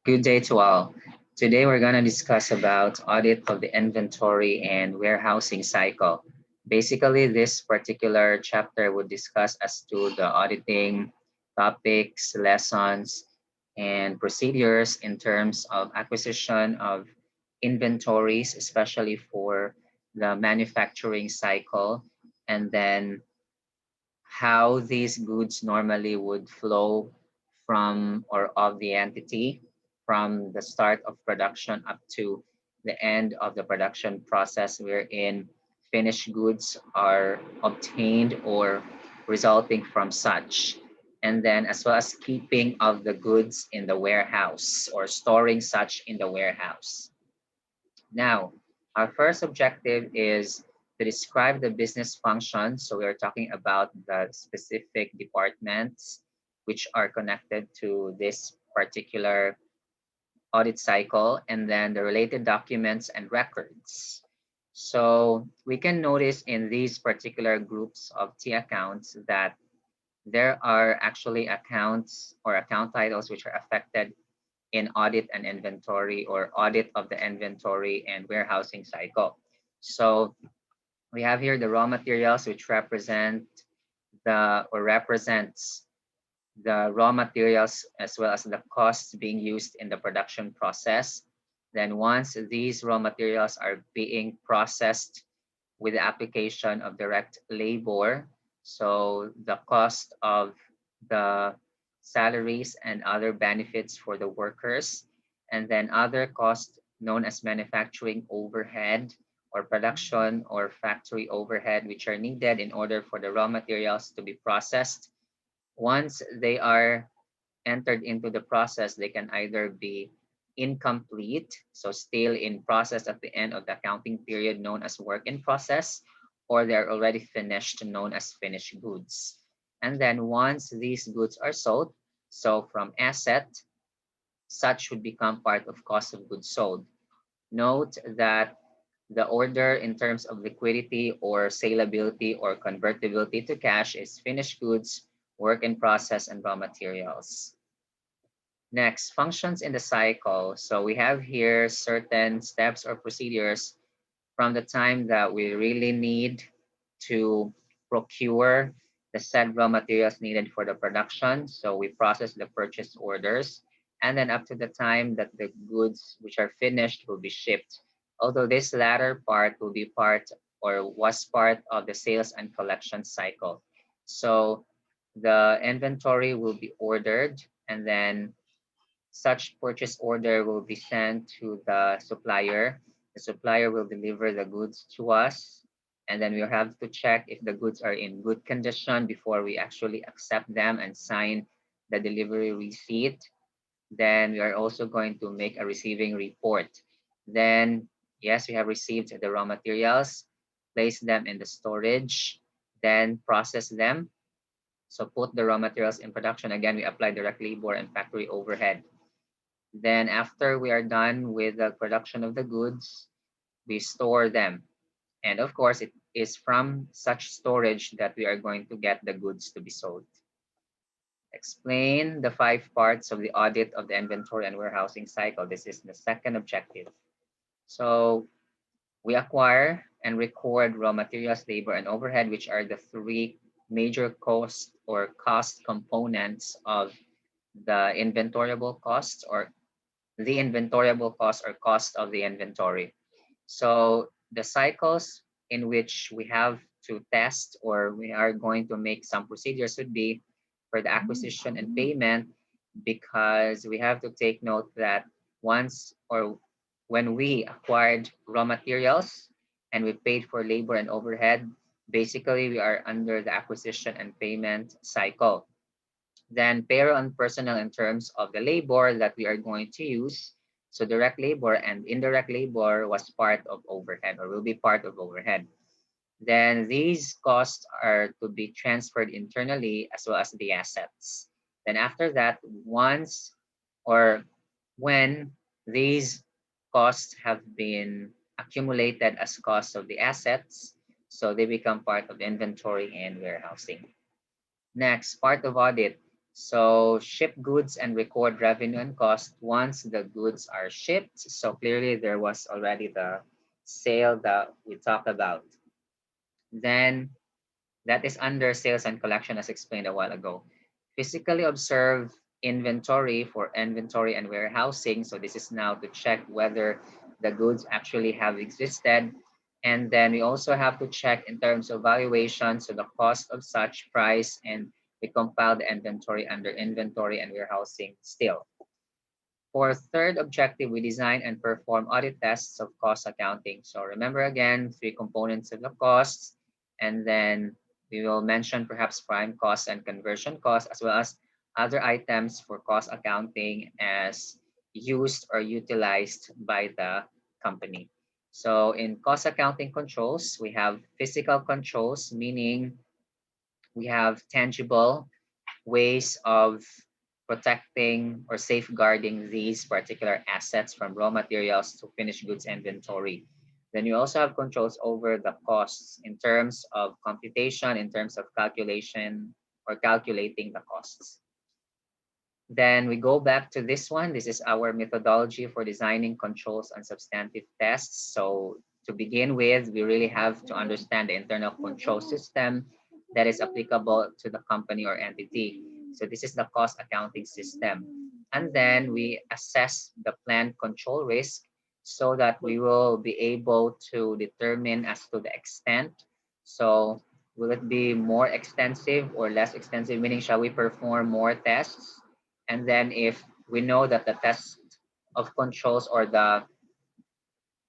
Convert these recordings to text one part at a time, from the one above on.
Good day to all. Today we're going to discuss about audit of the inventory and warehousing cycle. Basically, this particular chapter would discuss as to the auditing topics, lessons, and procedures in terms of acquisition of inventories, especially for the manufacturing cycle, and then how these goods normally would flow from or of the entity from the start of production up to the end of the production process wherein finished goods are obtained or resulting from such, and then as well as keeping of the goods in the warehouse or storing such in the warehouse. Now, our first objective is to describe the business function. So we are talking about the specific departments which are connected to this particular audit cycle, and then the related documents and records. So we can notice in these particular groups of T accounts that there are actually accounts or account titles which are affected in audit and inventory or audit of the inventory and warehousing cycle. So we have here the raw materials which represent the or represents the raw materials as well as the costs being used in the production process. Then once these raw materials are being processed with the application of direct labor, so the cost of the salaries and other benefits for the workers, and then other costs known as manufacturing overhead or production or factory overhead, which are needed in order for the raw materials to be processed. Once they are entered into the process, they can either be incomplete, so still in process at the end of the accounting period, known as work in process, or they're already finished, known as finished goods. And then once these goods are sold, so from asset, such would become part of cost of goods sold. Note that the order in terms of liquidity or saleability or convertibility to cash is finished goods, work in process, and raw materials. Next, functions in the cycle. So we have here certain steps or procedures from the time that we really need to procure the said raw materials needed for the production. So we process the purchase orders, and then up to the time that the goods which are finished will be shipped. Although this latter part will be part or was part of the sales and collection cycle. So the inventory will be ordered, and then such purchase order will be sent to the supplier. The supplier will deliver the goods to us, and then we'll have to check if the goods are in good condition before we actually accept them and sign the delivery receipt. Then we are also going to make a receiving report. Then, yes, we have received the raw materials, place them in the storage, then process them. So put the raw materials in production. Again, we apply direct labor and factory overhead. Then after we are done with the production of the goods, we store them. And of course, it is from such storage that we are going to get the goods to be sold. Explain the 5 parts of the audit of the inventory and warehousing cycle. This is the second objective. So we acquire and record raw materials, labor, and overhead, which are the 3 major cost or cost components of the inventoriable costs or the inventoriable cost or cost of the inventory. So the cycles in which we have to test or we are going to make some procedures would be for the acquisition and payment, because we have to take note that once or when we acquired raw materials and we paid for labor and overhead, basically we are under the acquisition and payment cycle. Then payroll and personnel in terms of the labor that we are going to use. So direct labor and indirect labor was part of overhead or will be part of overhead. Then these costs are to be transferred internally as well as the assets. Then after that, once or when these costs have been accumulated as costs of the assets, so they become part of inventory and warehousing. Next, part of audit. So ship goods and record revenue and cost once the goods are shipped. So clearly there was already the sale that we talked about. Then that is under sales and collection as explained a while ago. Physically observe inventory for inventory and warehousing. So this is now to check whether the goods actually have existed. And then we also have to check in terms of valuation, so the cost of such price, and we compile the inventory under inventory and warehousing still. For third objective, we design and perform audit tests of cost accounting. So remember again, three components of the costs, and then we will mention perhaps prime costs and conversion costs, as well as other items for cost accounting as used or utilized by the company. So in cost accounting controls, we have physical controls, meaning we have tangible ways of protecting or safeguarding these particular assets from raw materials to finished goods inventory. Then you also have controls over the costs in terms of computation, in terms of calculation or calculating the costs. Then we go back to this one. This is our methodology for designing controls and substantive tests. So to begin with, we really have to understand the internal control system that is applicable to the company or entity. So this is the cost accounting system. And then we assess the planned control risk so that we will be able to determine as to the extent. So will it be more extensive or less extensive? Meaning, shall we perform more tests? And then if we know that the test of controls or the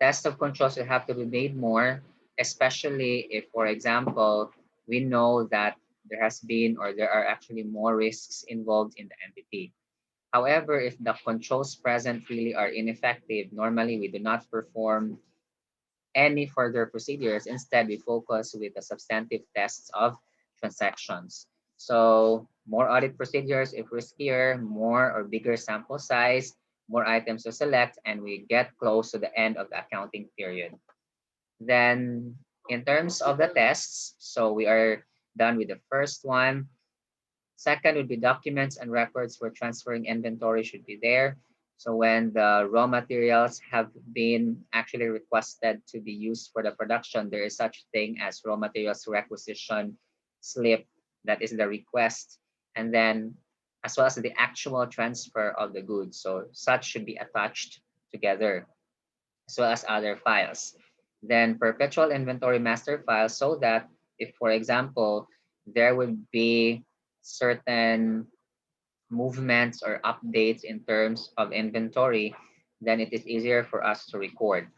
test of controls will have to be made more, especially if, for example, we know that there has been or there are actually more risks involved in the entity. However, if the controls present really are ineffective, normally we do not perform any further procedures. Instead, we focus with the substantive tests of transactions. So more audit procedures if riskier, more or bigger sample size, more items to select, and we get close to the end of the accounting period. Then in terms of the tests, so we are done with the first one. Second would be documents and records for transferring inventory should be there. So when the raw materials have been actually requested to be used for the production, there is such thing as raw materials requisition slip, that is the request, and then as well as the actual transfer of the goods. So such should be attached together as well as other files. Then perpetual inventory master file so that if, for example, there would be certain movements or updates in terms of inventory, then it is easier for us to record.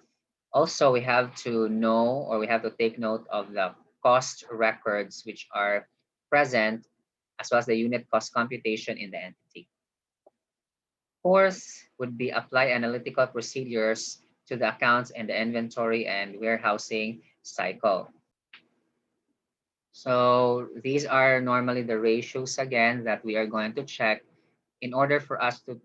Also, we have to know or we have to take note of the cost records which are present as well as the unit cost computation in the entity. Fourth would be apply analytical procedures to the accounts and the inventory and warehousing cycle. So these are normally the ratios again that we are going to check in order for us to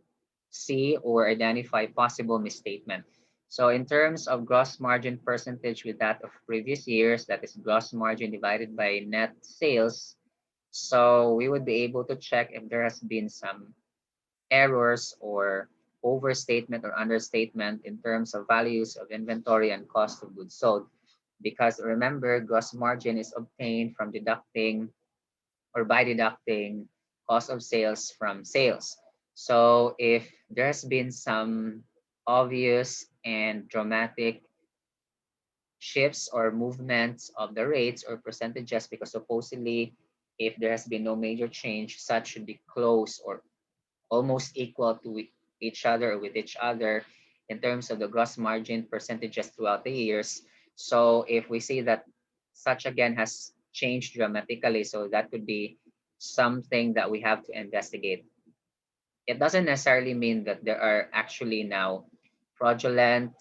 see or identify possible misstatement. So in terms of gross margin percentage with that of previous years, that is gross margin divided by net sales. So we would be able to check if there has been some errors or overstatement or understatement in terms of values of inventory and cost of goods sold. Because remember, gross margin is obtained from deducting or by deducting cost of sales from sales. So if there has been some obvious and dramatic shifts or movements of the rates or percentages, because supposedly if there has been no major change, such should be close or almost equal to each other or with each other in terms of the gross margin percentages throughout the years. So if we see that such again has changed dramatically, so that could be something that we have to investigate. It doesn't necessarily mean that there are actually now fraudulent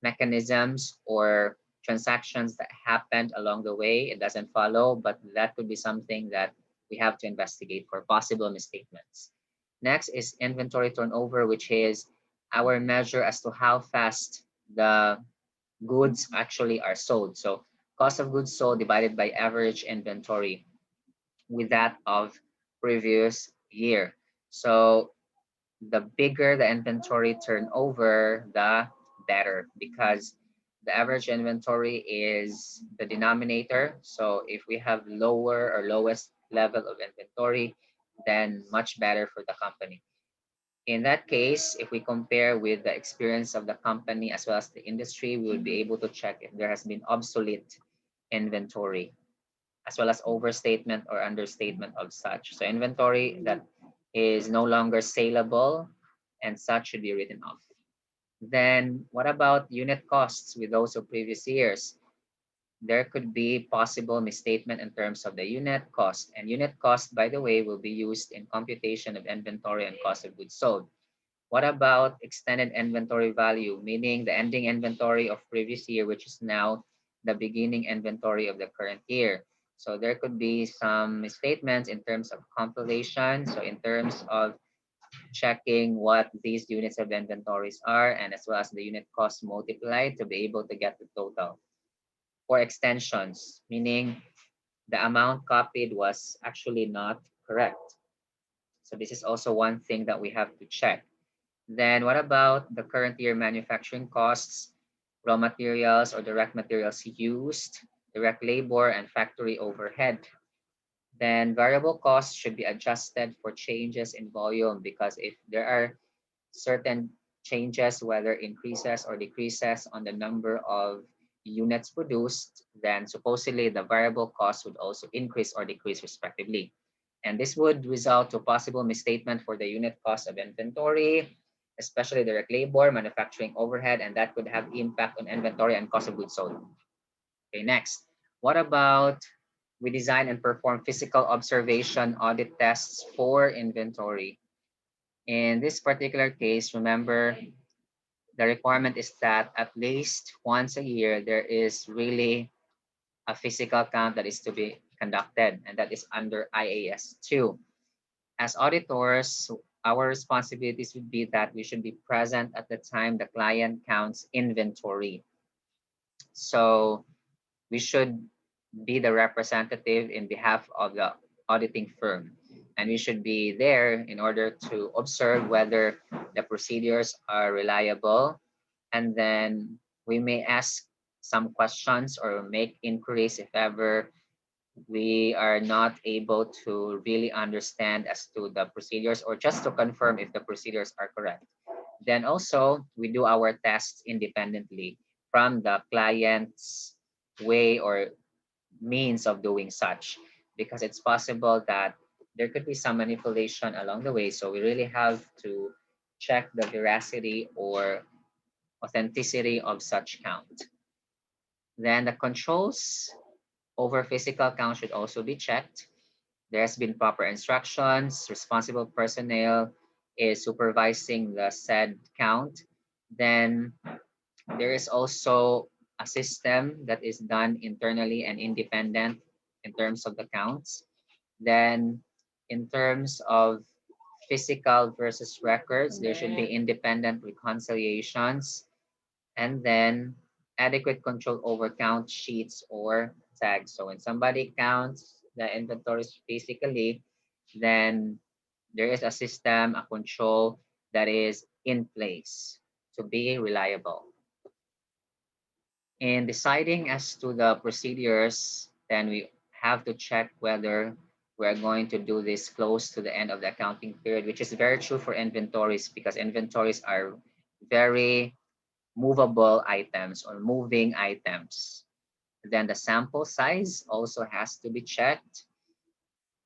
mechanisms or transactions that happened along the way. It doesn't follow, but that could be something that we have to investigate for possible misstatements. Next is inventory turnover, which is our measure as to how fast the goods actually are sold. So cost of goods sold divided by average inventory with that of previous year. So the bigger the inventory turnover, the better, because the average inventory is the denominator. So if we have lower or lowest level of inventory, then much better for the company. In that case, if we compare with the experience of the company as well as the industry, we will be able to check if there has been obsolete inventory as well as overstatement or understatement of such. So inventory that is no longer saleable and such should be written off. Then what about unit costs with those of previous years? There could be possible misstatement in terms of the unit cost. And unit cost, by the way, will be used in computation of inventory and cost of goods sold. What about extended inventory value, meaning the ending inventory of previous year, which is now the beginning inventory of the current year? So there could be some misstatements in terms of compilation. So in terms of checking what these units of inventories are and as well as the unit cost multiplied to be able to get the total. Or extensions, meaning the amount copied was actually not correct. So this is also one thing that we have to check. Then what about the current year manufacturing costs, raw materials or direct materials used, direct labor and factory overhead? Then variable costs should be adjusted for changes in volume, because if there are certain changes, whether increases or decreases on the number of units produced, then supposedly the variable cost would also increase or decrease respectively. And this would result to possible misstatement for the unit cost of inventory, especially direct labor, manufacturing overhead, and that could have impact on inventory and cost of goods sold. Okay, next. What about we design and perform physical observation audit tests for inventory? In this particular case, remember the requirement is that at least once a year, there is really a physical count that is to be conducted, and that is under IAS 2. As auditors, our responsibilities would be that we should be present at the time the client counts inventory. So we should be the representative in behalf of the auditing firm. And we should be there in order to observe whether the procedures are reliable. And then we may ask some questions or make inquiries if ever we are not able to really understand as to the procedures or just to confirm if the procedures are correct. Then also we do our tests independently from the client's way or means of doing such, because it's possible that there could be some manipulation along the way. So we really have to check the veracity or authenticity of such count. Then the controls over physical count should also be checked. There has been proper instructions, responsible personnel is supervising the said count. Then there is also a system that is done internally and independent in terms of the counts. Then in terms of physical versus records, there should be independent reconciliations, and then adequate control over count sheets or tags. So when somebody counts the inventories physically, then there is a system, a control that is in place to be reliable. In deciding as to the procedures, then we have to check whether we're going to do this close to the end of the accounting period, which is very true for inventories, because inventories are very movable items or moving items. Then the sample size also has to be checked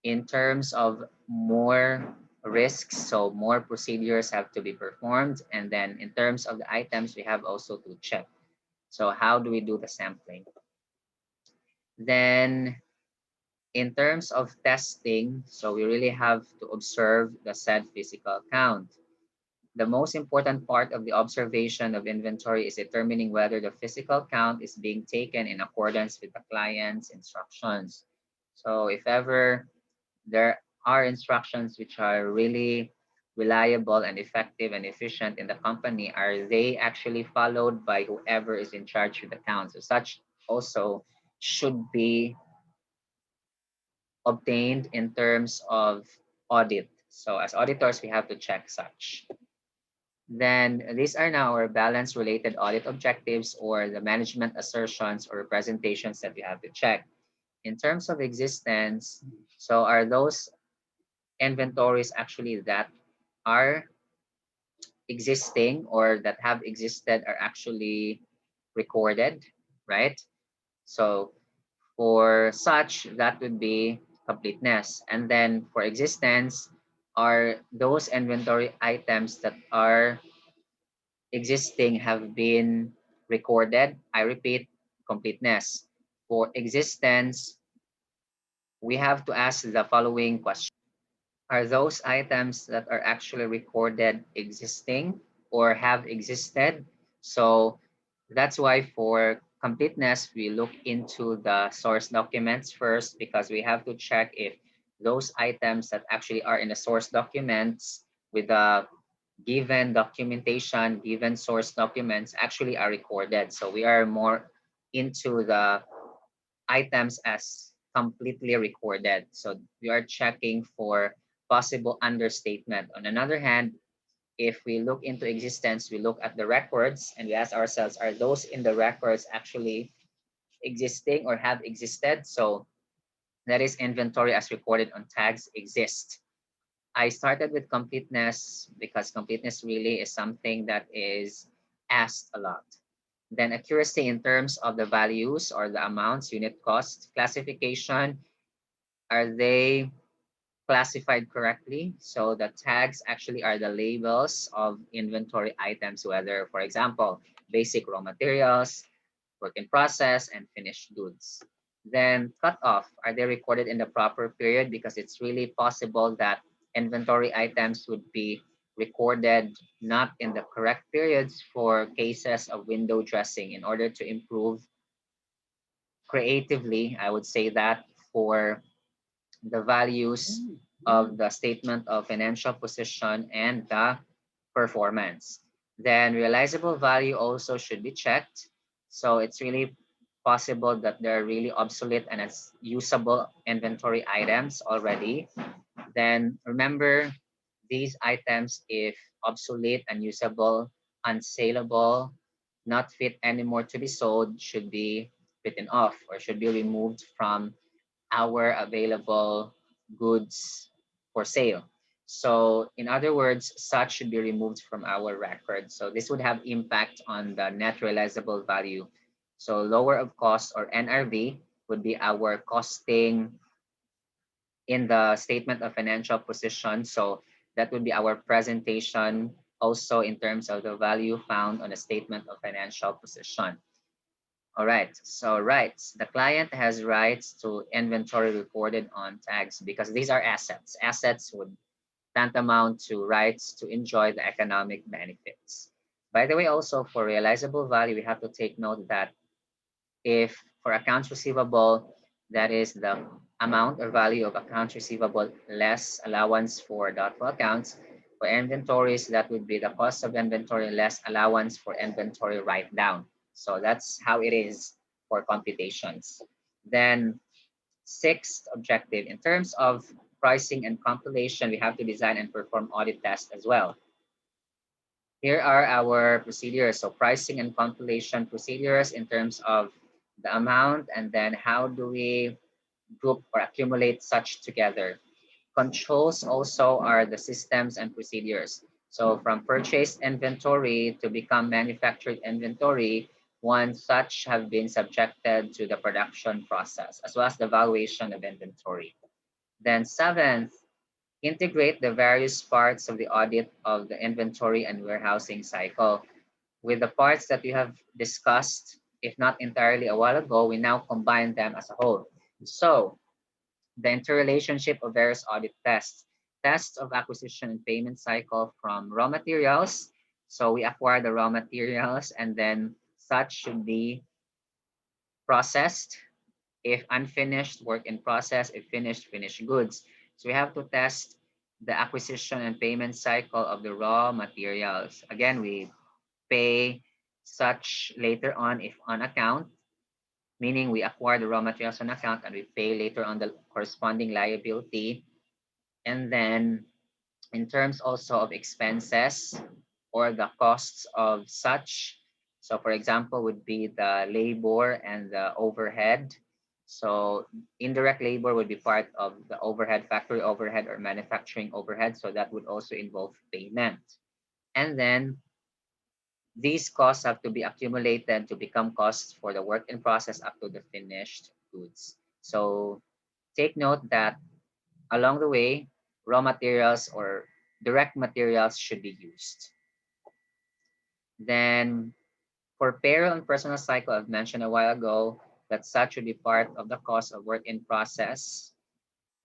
in terms of more risks. So more procedures have to be performed. And then in terms of the items, we have also to check. So how do we do the sampling? Then in terms of testing, so we really have to observe the said physical count. The most important part of the observation of inventory is determining whether the physical count is being taken in accordance with the client's instructions. So if ever there are instructions which are really reliable and effective and efficient in the company, are they actually followed by whoever is in charge of the count? So such also should be obtained in terms of audit. So as auditors, we have to check such. Then these are now our balance related audit objectives or the management assertions or presentations that we have to check. In terms of existence, so are those inventories actually that are existing or that have existed are actually recorded, right? So for such, that would be completeness. And then for existence, are those inventory items that are existing have been recorded. I repeat, completeness. For existence, we have to ask the following question. Are those items that are actually recorded existing or have existed? So that's why for completeness, we look into the source documents first because we have to check if those items that actually are in the source documents with the given documentation, given source documents actually are recorded. So we are more into the items as completely recorded. So we are checking for possible understatement. On another hand, if we look into existence, we look at the records and we ask ourselves, are those in the records actually existing or have existed? So that is inventory as recorded on tags exist. I started with completeness because completeness really is something that is asked a lot. Then accuracy in terms of the values or the amounts, unit cost, classification, are they classified correctly? So the tags actually are the labels of inventory items, whether, for example, basic raw materials, work in process, and finished goods. Then cut off, are they recorded in the proper period? Because it's really possible that inventory items would be recorded not in the correct periods for cases of window dressing in order to improve creatively, I would say that for the values of the statement of financial position and the performance. Then realizable value also should be checked. So it's really possible that they're really obsolete and it's usable inventory items already. Then remember these items, if obsolete, unusable, unsaleable, not fit anymore to be sold, should be written off or should be removed from our available goods for sale. So in other words, such should be removed from our record. So this would have impact on the net realizable value. So lower of cost or NRV would be our costing in the statement of financial position. So that would be our presentation also in terms of the value found on the statement of financial position. All right, so rights. The client has rights to inventory recorded on tags because these are assets. Assets would tantamount to rights to enjoy the economic benefits. By the way, also for realizable value, we have to take note that if for accounts receivable, that is the amount or value of accounts receivable less allowance for doubtful accounts. For inventories, that would be the cost of inventory less allowance for inventory write down. So that's how it is for computations. Then sixth objective, in terms of pricing and compilation, we have to design and perform audit tests as well. Here are our procedures. So pricing and compilation procedures in terms of the amount and then how do we group or accumulate such together. Controls also are the systems and procedures. So from purchased inventory to become manufactured inventory, one such have been subjected to the production process as well as the valuation of inventory. Then seventh, integrate the various parts of the audit of the inventory and warehousing cycle. With the parts that we have discussed, if not entirely a while ago, we now combine them as a whole. So the interrelationship of various audit tests. Tests of acquisition and payment cycle from raw materials. So we acquire the raw materials and then such should be processed. If unfinished, work in process. If finished, finished goods. So we have to test the acquisition and payment cycle of the raw materials. Again, we pay such later on if on account, meaning we acquire the raw materials on account and we pay later on the corresponding liability. And then In terms also of expenses or the costs of such. So for example, would be the labor and the overhead. So indirect labor would be part of the overhead, factory overhead or manufacturing overhead. So that would also involve payment. And then these costs have to be accumulated to become costs for the work in process up to the finished goods. So take note that along the way, raw materials or direct materials should be used. Then for payroll and personal cycle, I've mentioned a while ago that such should be part of the cost of work in process.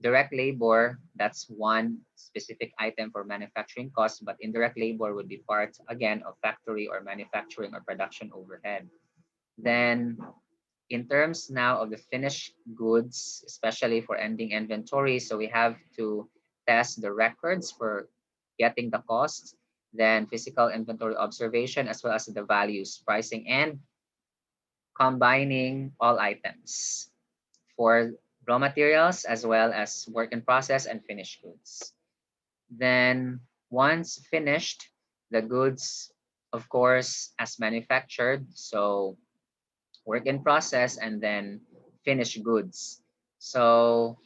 Direct labor, that's one specific item for manufacturing costs, but indirect labor would be part, again, of factory or manufacturing or production overhead. Then in terms now of the finished goods, especially for ending inventory, so we have to test the records for getting the cost, then physical inventory observation, as well as the values, pricing, and combining all items for raw materials as well as work in process and finished goods. Then once finished, the goods, of course, as manufactured, so work in process and then finished goods. So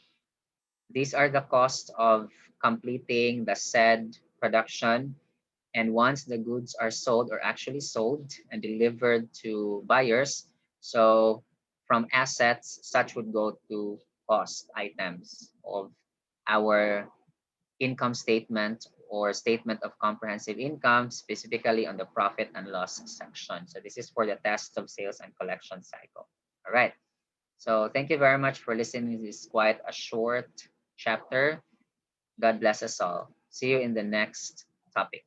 these are the costs of completing the said production. And once the goods are sold or actually sold and delivered to buyers, so from assets, such would go to cost items of our income statement or statement of comprehensive income, specifically on the profit and loss section. So this is for the test of sales and collection cycle. All right. So thank you very much for listening. This is quite a short chapter. God bless us all. See you in the next topic.